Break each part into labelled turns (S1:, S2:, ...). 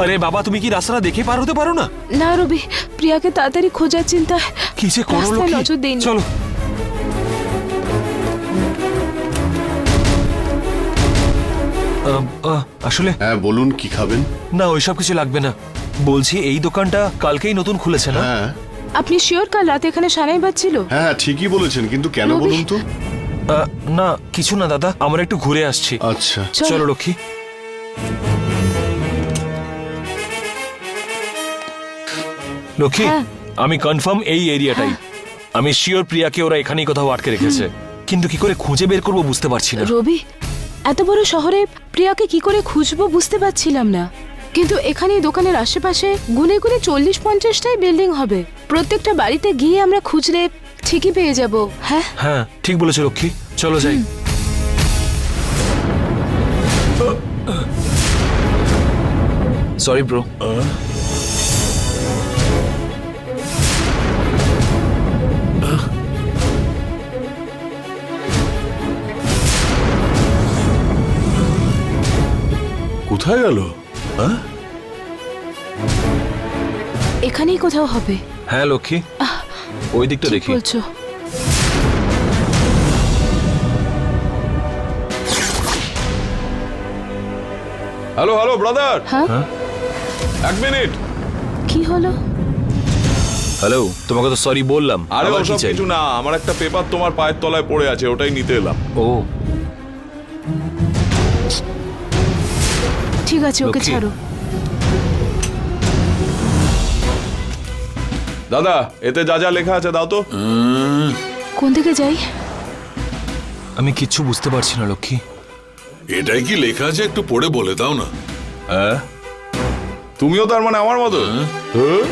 S1: আরে বাবা, তুমি কি রাস্তাটা দেখে পার হতে পারো না?
S2: না রবি, প্রিয়াকে তাড়াতাড়ি খোঁজার চিন্তায়
S1: কি যে করো
S2: রাস্তায়
S1: লক্ষ্মী।
S2: নজর দেইনি।
S1: চলো। আসলে
S3: হ্যাঁ বলুন, কি খাবেন?
S1: না, ওইসব কিছু লাগবে না। বলছি এই দোকানটা কালকেই নতুন খুলেছে না?
S3: হ্যাঁ
S2: আপনি শিওর কাল রাতে এখানে সানাই বাজছিল?
S3: হ্যাঁ ঠিকই বলেছেন, কিন্তু কেন
S2: রবি।
S3: বলুন তো?
S1: না কিছু না দাদা, আমরা একটু ঘুরে আসছি।
S3: আচ্ছা
S1: চলো লক্ষ্মী। লক্ষ্মী,
S2: হ্যাঁ।
S1: আমি কনফার্ম এই এরিয়াটাই। আমি শিওর প্রিয়াকে ওরা এখানেই কোথাও আটকে রেখেছে, কিন্তু কি করে খুঁজে বের করবো বুঝতে পারছি না।
S2: রবি, এত বড় শহরে প্রিয়াকে কি করে খুঁজবো বুঝতে পারছিলাম না। কিন্তু এখানে এই দোকানের আশেপাশে গুনে গুনে 40-50টাই বিল্ডিং হবে। প্রত্যেকটা বাড়িতে গিয়ে আমরা খুঁজলে ঠিকই পেয়ে যাব। হ্যাঁ
S1: হ্যাঁ ঠিক বলেছো লক্ষ্মী, চলো যাই। Sorry bro.
S4: কোথায় গেল?
S2: এখানেই কোথাও হবে।
S1: হ্যাঁ লক্ষ্মী, ওই দিকটা
S2: কি
S1: দেখি।
S2: বলছো?
S4: হ্যালো হ্যালো ব্রাদার,
S2: হ্যাঁ
S4: এক মিনিট।
S2: কি হলো?
S1: হ্যালো, তোমাকে তো সরি বললাম।
S4: আরে
S1: আবার কি
S4: ওসব
S1: চাই?
S4: কিছু না, আমার একটা পেপার তোমার পায়ের তলায় পড়ে আছে, ওটাই নিতে এলাম।
S1: ও
S2: ঠিক আছে, ওকে
S1: লক্ষ্মী।
S2: ছাড়ো।
S4: দাদা, এতে যা যা লেখা আছে দাও তো।
S2: কোন দিকে যাই?
S1: আমি কিচ্ছু বুঝতে পারছি না লক্ষ্মী।
S5: এটাই কি লেখা আছে, একটু পড়ে বলে দাও না।
S4: হ্যাঁ, তুমিও তার মানে আমার মতো? হ্যাঁ?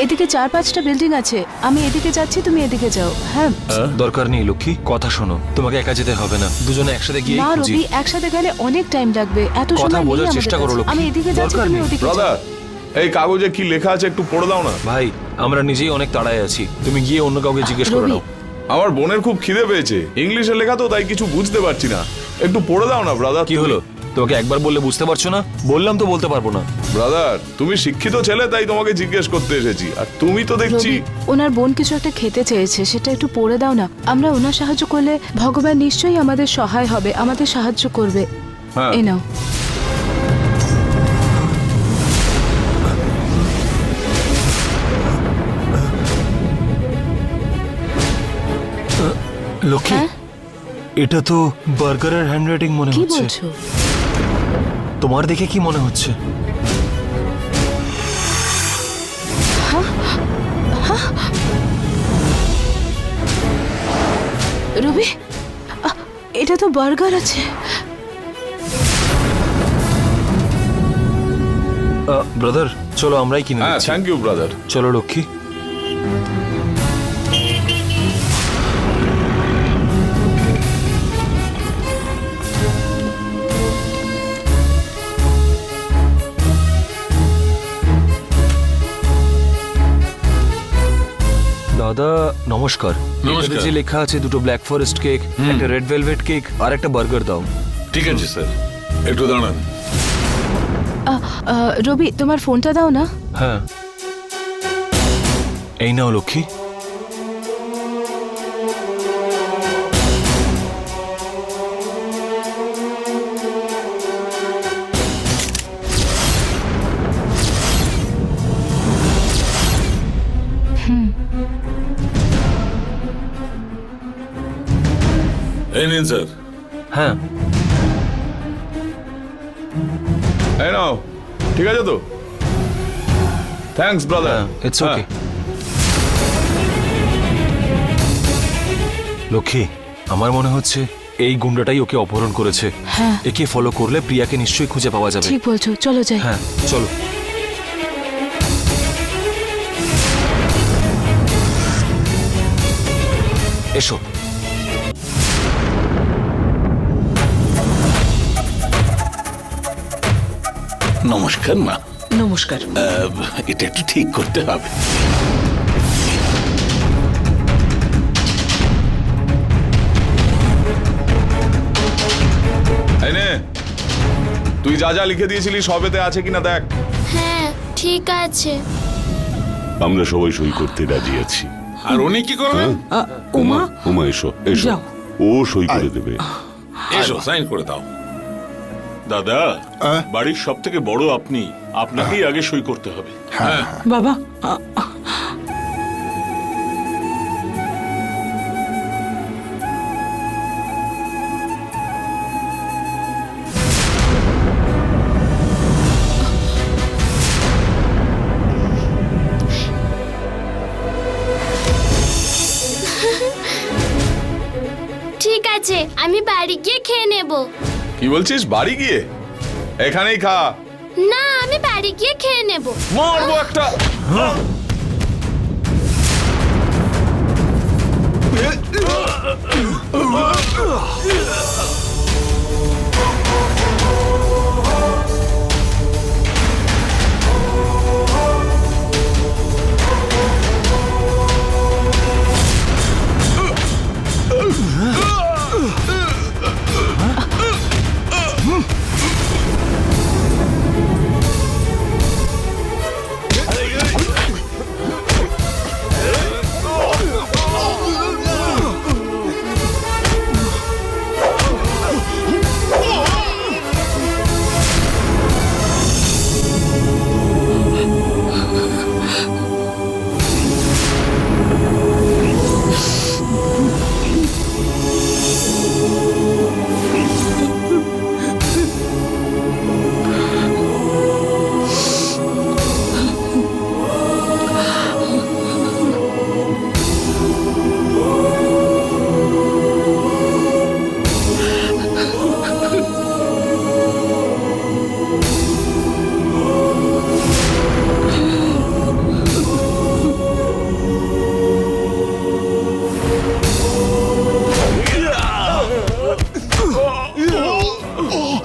S2: এদিকে 4-5টা বিল্ডিং আছে, আমি এদিকে যাচ্ছি, তুমি এদিকে যাও। হ্যাঁ
S1: দরকার নেই লক্ষ্মী, কথা শোনো, তোমাকে একা যেতে হবে না, দুজনে একসাথে গিয়ে
S2: না
S1: খুঁজি।
S2: রবি, একসাথে গেলে অনেক টাইম লাগবে। এত
S1: কথা
S2: সময় নেই
S1: বোঝার
S2: আমাদের
S1: চেষ্টা করো,
S2: কাছে।
S1: লক্ষ্মী।
S2: আমি এদিকে যাচ্ছি,
S1: দরকার
S2: তুমি
S1: নেই।
S2: ওদিকে যাও।
S4: ব্রাদার, এই কাগজে কি লেখা আছে একটু পড়ে দাও না।
S1: ভাই, আমরা নিজেই অনেক তাড়ায় আছি, তুমি গিয়ে অন্য কাউকে জিজ্ঞেস করে
S2: রবি,
S1: নাও।
S4: আমার বোনের খুব খিদে পেয়েছে, ইংলিশে লেখা তো, তাই কিছু বুঝতে পারছি না। একটু পড়ে দাও না ব্রাদার।
S1: কি হলো, তোমাকে একবার বললে বুঝতে পারছো না? বললাম তো বলতে পারবো না।
S4: ব্রাদার, তুমি শিক্ষিত ছেলে, তাই তোমাকে জিজ্ঞেস করতে এসেছি, আর তুমি তো দেখছি।
S2: রবি, ওনার বোন কিছু একটা খেতে চেয়েছে, সেটা একটু পড়ে দাও না। আমরা ওনার সাহায্য করলে ভগবান নিশ্চয়ই আমাদের সহায় হবে, আমাদের সাহায্য করবে।
S4: হ্যাঁ।
S2: এই নাও।
S1: লক্ষ্মী,
S2: হ্যাঁ?
S1: এটা তো বার্গারের হ্যান্ডরাইটিং মনে
S2: কি
S1: হচ্ছে।
S2: বলছো?
S1: তোমার দেখে কি মনে হচ্ছে?
S2: রবি, এটা তো বার্গার আছে।
S1: ব্রাদার, চলো আমরাই কিনে
S4: হ্যাঁ,
S1: দিচ্ছি।
S4: Thank you brother.
S1: চলো লক্ষ্মী। দাদা নমস্কার।
S5: নমস্কার।
S1: এটাতে যে লেখা আছে দুটো ব্ল্যাক ফরেস্ট কেক, একটা রেড ভেলভেট কেক আর একটা বার্গার দাও।
S5: ঠিক আছে স্যার, একটু দাঁড়ান।
S2: রবি, তোমার ফোনটা দাও না।
S1: হ্যাঁ, এই নাও লক্ষ্মী।
S5: এই নিন স্যার।
S1: হ্যাঁ,
S4: এই নাও, ঠিক আছে তো? Thanks brother.
S1: It's okay. Lakshmi, আমার মনে হচ্ছে এই গুন্ডাটাই ওকে অপহরণ করেছে।
S2: হ্যাঁ
S1: একে ফলো করলে প্রিয়াকে নিশ্চয়ই খুঁজে পাওয়া যাবে।
S2: ঠিক বলছো, চলো যাই।
S1: হ্যাঁ চলো। এসো।
S5: নমস্কার মা।
S6: নমস্কার।
S5: এটা একটু ঠিক করতে হবে।
S4: এই নে, তুই যা যা লিখে দিয়েছিলি সবেতে আছে কিনা দেখ।
S6: হ্যাঁ ঠিক আছে।
S3: আমরা সবাই সই করতে রাজি আছি।
S5: আর উনি কি করবেন?
S3: উমা উমা এসো এসো,
S7: যাও।
S3: ও সই করে দেবে।
S5: এসো সাইন করে দাও। দাদা, বাড়ির সব থেকে বড় আপনি, আপনাকেই আগে সই করতে হবে। হ্যাঁ,
S7: বাবা
S6: ঠিক আছে, আমি বাড়ি গিয়ে খেয়ে নেব।
S4: কি বলছিস? বাড়ি গিয়ে? এখানেই খা।
S6: না, আমি বাড়ি গিয়ে খেয়ে নেব।
S4: মারবো একটা।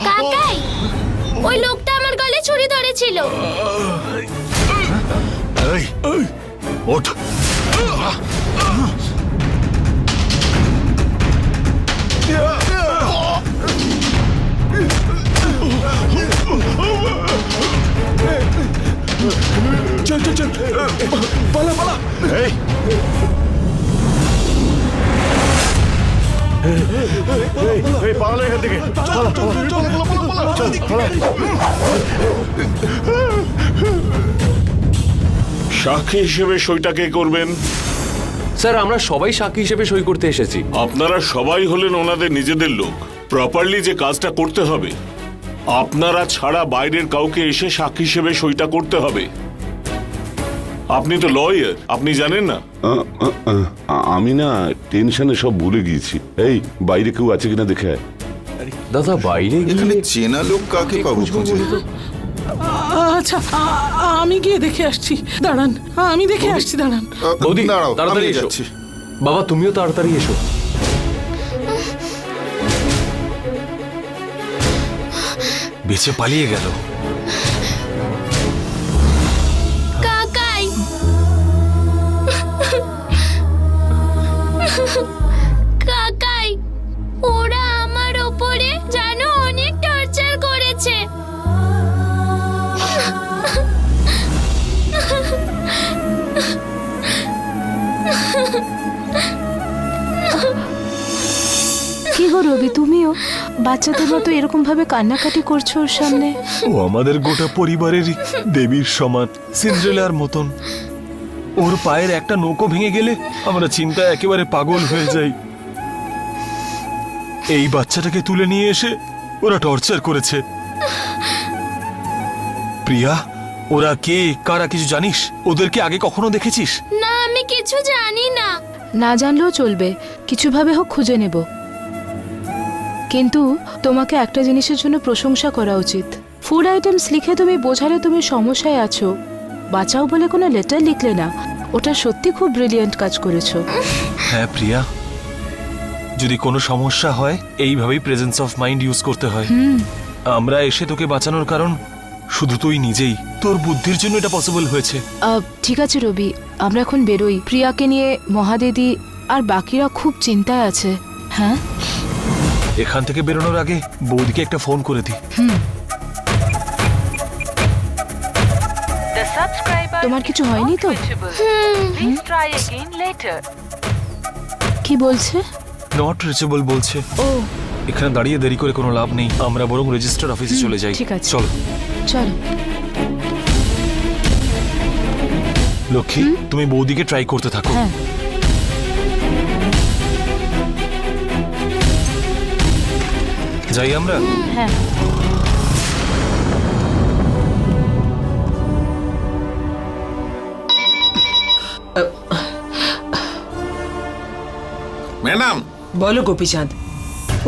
S6: কাকাই, ওই লোকটা আমার গলায় ছুরি ধরেছিল।
S3: ওঠ।
S4: চল চল চল, পালা পালা।
S3: এই পালা এখান থেকে।
S8: সাক্ষী হিসেবে সইটা কে করবেন?
S1: স্যার আমরা সবাই সাক্ষী হিসেবে সই করতে এসেছি।
S8: আপনারা সবাই হলেন ওনাদের নিজেদের লোক। প্রপারলি যে কাজটা করতে হবে, আপনারা ছাড়া বাইরের কাউকে এসে সাক্ষী হিসেবে সইটা করতে হবে। আপনি তো লয়ার, আপনি জানেন না?
S3: আমি না টেনশনে সব ভুলে গিয়েছি। এই বাইরে কেউ আছে কিনা দেখে আয়।
S1: দাদা বাইরে
S9: এখানে চেনা লোক কাকে পাবো খুঁজে?
S7: আচ্ছা আমি গিয়ে দেখে আসছি, দাঁড়ান, আমি দেখে আসছি, দাঁড়ান।
S1: বৌদি
S9: দাঁড়াও,
S1: তাড়াতাড়ি
S9: আমি
S1: এসো।
S9: যাচ্ছি।
S1: বাবা তুমিও তাড়াতাড়ি এসো। বেঁচে পালিয়ে গেল।
S6: কাকাই, কাকাই, ওরা আমার ওপরে জানো অনেক টর্চার করেছে।
S2: কি গো রবি, তুমিও বাচ্চাদের মতো এরকম ভাবে কান্নাকাটি করছো ওর সামনে?
S1: ও আমাদের গোটা পরিবারেরই দেবীর সমান, সিন্ড্রেলার মতন। ওর পায়ের একটা নৌকো ভেঙে গেলে আমরা চিন্তায় একেবারে পাগল হয়ে যাই। এই বাচ্চাটাকে তুলে নিয়ে এসে ওরা টর্চার করেছে। প্রিয়া, ওরা কে কারা কিছু জানিস? ওদেরকে আগে কখনো দেখেছিস?
S6: না, আমি কিছু জানি না।
S2: না জানলেও চলবে, কিছুভাবে হোক খুঁজে নেব। কিন্তু তোমাকে একটা জিনিসের জন্য প্রশংসা করা উচিত। ফুড আইটেমস লিখে তুমি বোঝালে তুমি সমস্যায় আছো, বাঁচাও বলে কোনো লেটার লিখলে না। ওটা সত্যি খুব ব্রিলিয়েন্ট কাজ করেছো।
S1: হ্যাঁ প্রিয়া, যদি কোনো সমস্যা হয় এইভাবেই প্রেজেন্স অফ মাইন্ড ইউজ করতে হয়। আমরা এসে তোকে বাঁচানোর কারণ শুধু তুই নিজেই, তোর বুদ্ধির জন্য এটা পসিবল হয়েছে।
S2: ঠিক আছে রবি, আমরা এখন বেরোই। প্রিয়াকে নিয়ে মহাদিদি আর বাকিরা খুব চিন্তায় আছে। হ্যাঁ,
S1: এখান থেকে বেরোনোর আগে বৌদিকে একটা ফোন করে দি।
S2: তোমার কিছু হয়নি তো? কি বলছে?
S1: নট রিচেবল বলছে।
S2: ও
S1: এখানে দাঁড়িয়ে দেরি করে কোনো লাভ নেই, আমরা বরং রেজিস্টার অফিসে চলে যাই।
S2: ঠিক আছে।
S1: চলো।
S2: চলো।
S1: লক্ষ্মী, তুমি বৌদিকে ট্রাই করতে থাকো।
S2: হ্যাঁ।
S1: যাই আমরা।
S2: হ্যাঁ।
S5: ম্যাডাম,
S7: বলো গোপীচাঁদ,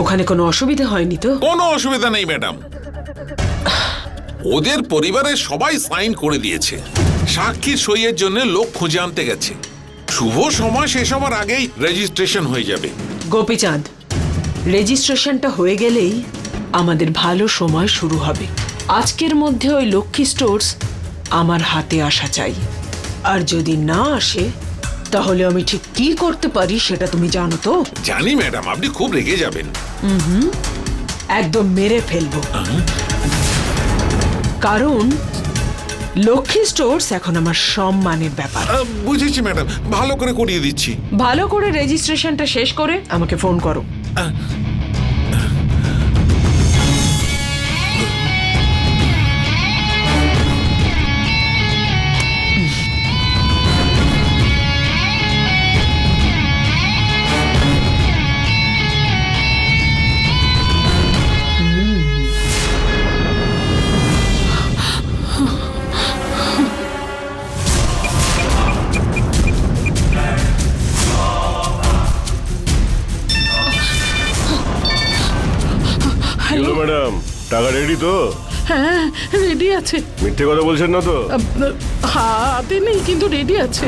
S7: ওখানে কোনো অসুবিধা হয়নি তো?
S5: কোনো অসুবিধা নেই ম্যাডাম। ওদের পরিবারের সবাই সাইন করে দিয়েছে। সাক্ষীর সইয়ের জন্য লোক খুঁজে আনতে গেছে। শুভ সময় শেষ হবার আগেই রেজিস্ট্রেশন হয়ে যাবে।
S7: গোপীচাঁদ, রেজিস্ট্রেশনটা হয়ে গেলেই আমাদের ভালো সময় শুরু হবে। আজকের মধ্যে ওই লক্ষ্মী স্টোর্স আমার হাতে আসা চাই, আর যদি না আসে তাহলে আমি ঠিক কি করতে পারি সেটা তুমি জানো তো?
S5: জানি ম্যাডাম, আপনি খুব রেগে যাবেন।
S7: একদম মেরে ফেলবো। কারণ লক্ষ্মী স্টোর্স এখন আমার সম্মানের ব্যাপার।
S5: বুঝেছি ম্যাডাম, ভালো করে করিয়ে দিচ্ছি।
S7: ভালো করে রেজিস্ট্রেশনটা শেষ করে আমাকে ফোন করো।
S10: হ্যালো ম্যাডাম, টাকা রেডি তো?
S7: হ্যাঁ, রেডি আছে।
S10: মিথ্যে কথা বলছেন না তো?
S7: হাতে নেই কিন্তু রেডি আছে।